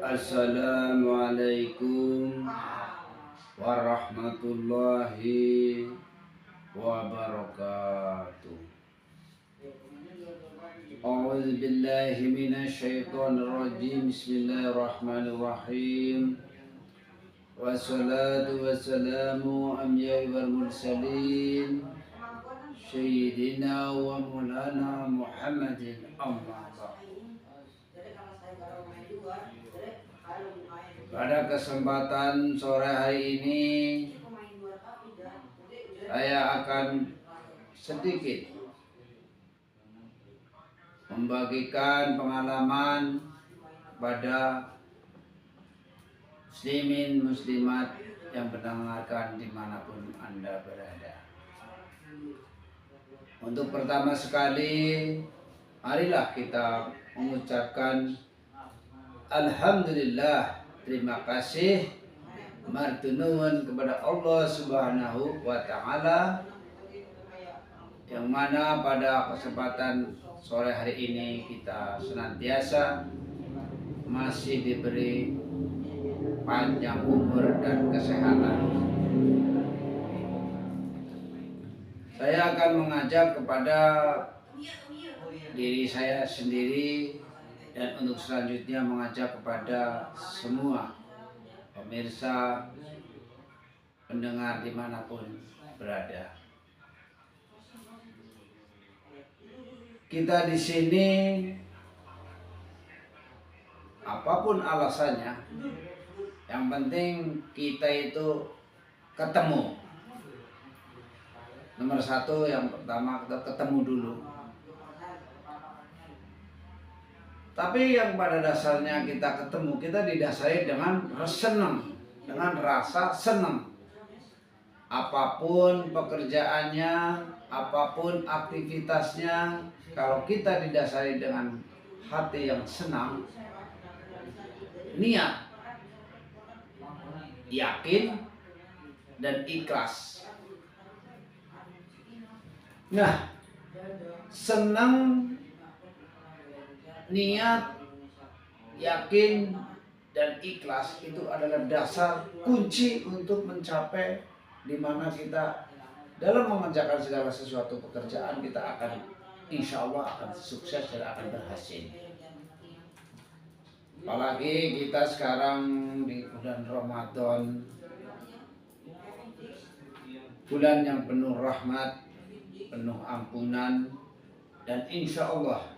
Assalamualaikum warahmatullahi wabarakatuh. A'udzu billahi minasy syaithanir rajim. Bismillahirrahmanirrahim. Wassalatu wassalamu anbiya'i wal mursalin Sayyidina wa maulana Muhammadin amma ba'd. Pada kesempatan sore hari ini saya akan sedikit membagikan pengalaman pada muslimin muslimat yang mendengarkan dimanapun Anda berada. Untuk pertama sekali, marilah kita mengucapkan Alhamdulillah, terima kasih martunuun kepada Allah Subhanahu wa Ta'ala, yang mana pada kesempatan sore hari ini kita senantiasa masih diberi panjang umur dan kesehatan. Saya akan mengajak kepada diri saya sendiri dan untuk selanjutnya mengajak kepada semua pemirsa pendengar dimanapun berada. Kita di sini, apapun alasannya, yang penting kita itu ketemu. Nomor satu, yang pertama kita ketemu dulu. Tapi yang pada dasarnya kita ketemu, kita didasari dengan senang, dengan rasa senang. Apapun pekerjaannya, apapun aktivitasnya, kalau kita didasari dengan hati yang senang, niat, yakin, dan ikhlas. Nah, senang, niat, yakin, dan ikhlas itu adalah dasar kunci untuk mencapai di mana kita dalam mengerjakan segala sesuatu pekerjaan kita akan insya Allah akan sukses dan akan berhasil. Apalagi kita sekarang di bulan Ramadan, bulan yang penuh rahmat, penuh ampunan, dan insya Allah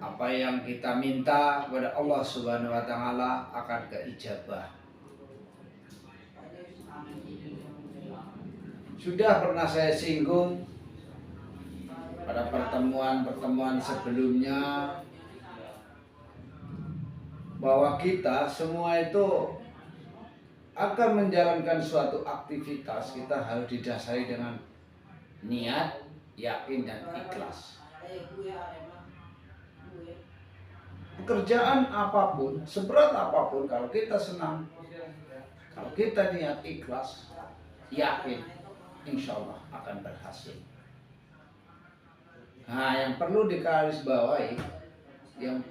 apa yang kita minta kepada Allah Subhanahu wa Ta'ala akan keijabah. Sudah pernah saya singgung pada pertemuan-pertemuan sebelumnya bahwa kita semua itu akan menjalankan suatu aktivitas, kita harus didasari dengan niat, yakin, dan ikhlas. Pekerjaan apapun, seberat apapun, kalau kita senang, kalau kita niat ikhlas, yakin, insya Allah akan berhasil. Nah, yang perlu digarisbawahi, dan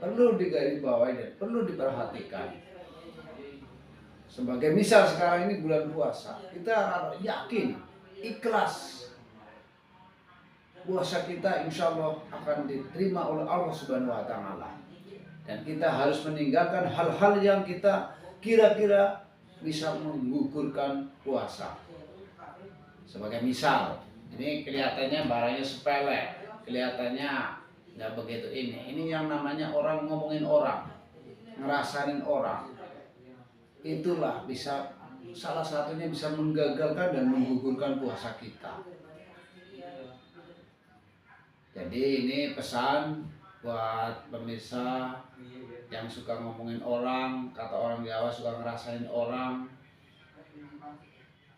perlu diperhatikan. Sebagai misal sekarang ini bulan puasa, kita yakin, ikhlas, puasa kita insya Allah akan diterima oleh Allah Subhanahu wa Ta'ala. Dan kita harus meninggalkan hal-hal yang kita kira-kira bisa menggugurkan puasa. Sebagai misal, ini kelihatannya barangnya sepele, kelihatannya nggak begitu ini. Ini yang namanya orang ngomongin orang, ngerasain orang. Itulah bisa salah satunya bisa menggagalkan dan menggugurkan puasa kita. Jadi ini pesan buat pemirsa yang suka ngomongin orang, kata orang Jawa suka ngerasain orang.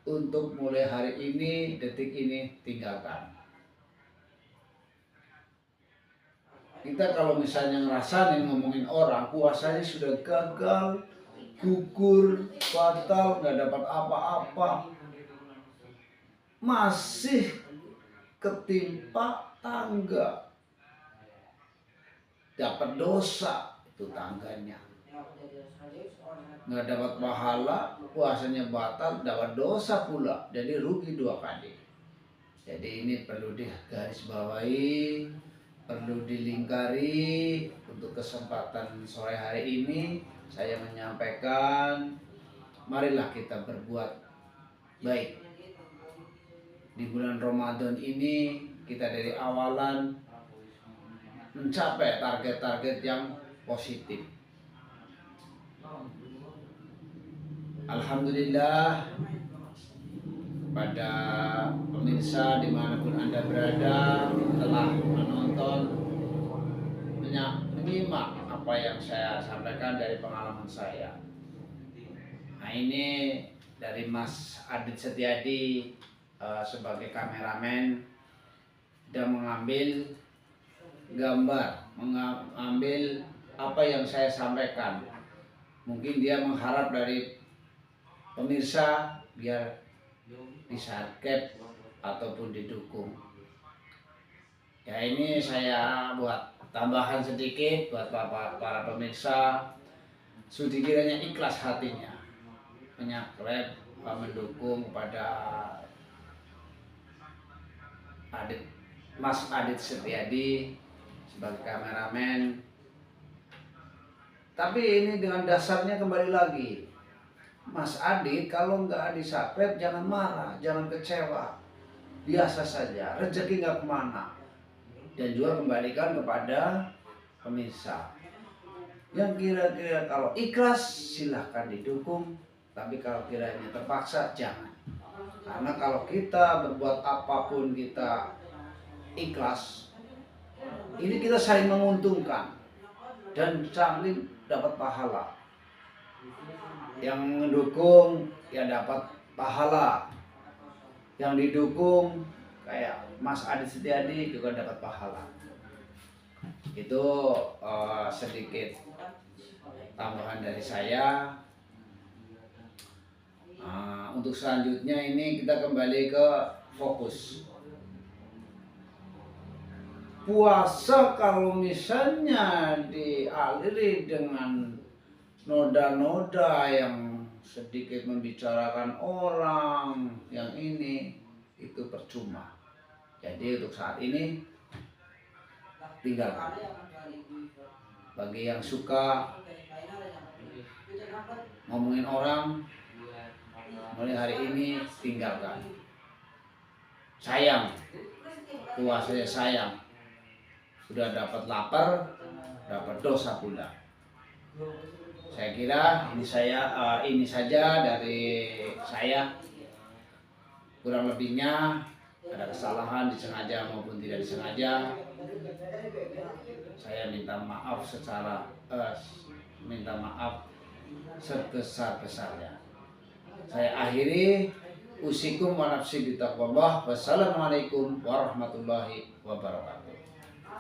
Untuk mulai hari ini, detik ini, tinggalkan. Kita kalau misalnya ngerasain ngomongin orang, puasanya sudah gagal, gugur, batal, nggak dapat apa-apa, masih ketimpa tangga, dapat dosa itu tangganya. nggak dapat pahala, puasanya batal, dapat dosa pula, jadi rugi 2 kali. Jadi ini perlu digarisbawahi, perlu dilingkari. Untuk kesempatan sore hari ini saya menyampaikan, marilah kita berbuat baik. Di bulan Ramadan ini kita dari awalan mencapai target-target yang positif. Alhamdulillah, pada pemirsa dimanapun Anda berada telah menonton, menyimak apa yang saya sampaikan dari pengalaman saya. Nah, ini dari Mas Adit Setiadi sebagai kameramen dan mengambil gambar, mengambil apa yang saya sampaikan. Mungkin dia mengharap dari pemirsa biar di-subscribe ataupun didukung. Ya, ini saya buat tambahan sedikit buat para pemirsa, sekiranya ikhlas hatinya menyubscribe, mendukung kepada Mas Adit Setiadi sebagai kameramen. Tapi ini dengan dasarnya kembali lagi, Mas Adit kalau nggak di-subscribe jangan marah, jangan kecewa, biasa saja, rezeki nggak kemana. Dan juga kembalikan kepada pemirsa yang kira-kira kalau ikhlas silahkan didukung, tapi kalau kiranya terpaksa jangan. Karena kalau kita berbuat apapun kita ikhlas, ini kita saling menguntungkan dan saling dapat pahala. Yang mendukung ya dapat pahala, yang didukung kayak Mas Adit Setiadi juga dapat pahala. Itu sedikit tambahan dari saya. Untuk selanjutnya ini kita kembali ke fokus. Puasa kalau misalnya dialiri dengan noda-noda yang sedikit membicarakan orang yang ini, itu percuma. Jadi untuk saat ini tinggalkan. Bagi yang suka ngomongin orang, mulai hari ini tinggalkan. Sayang, puasanya sayang. Sudah dapat lapar, dapat dosa pula. Saya kira ini saja dari saya. Kurang lebihnya ada kesalahan disengaja maupun tidak disengaja, saya minta maaf sebesar-besarnya. Saya akhiri, usikum wa nafsi bitaqwallah. Wassalamualaikum warahmatullahi wabarakatuh.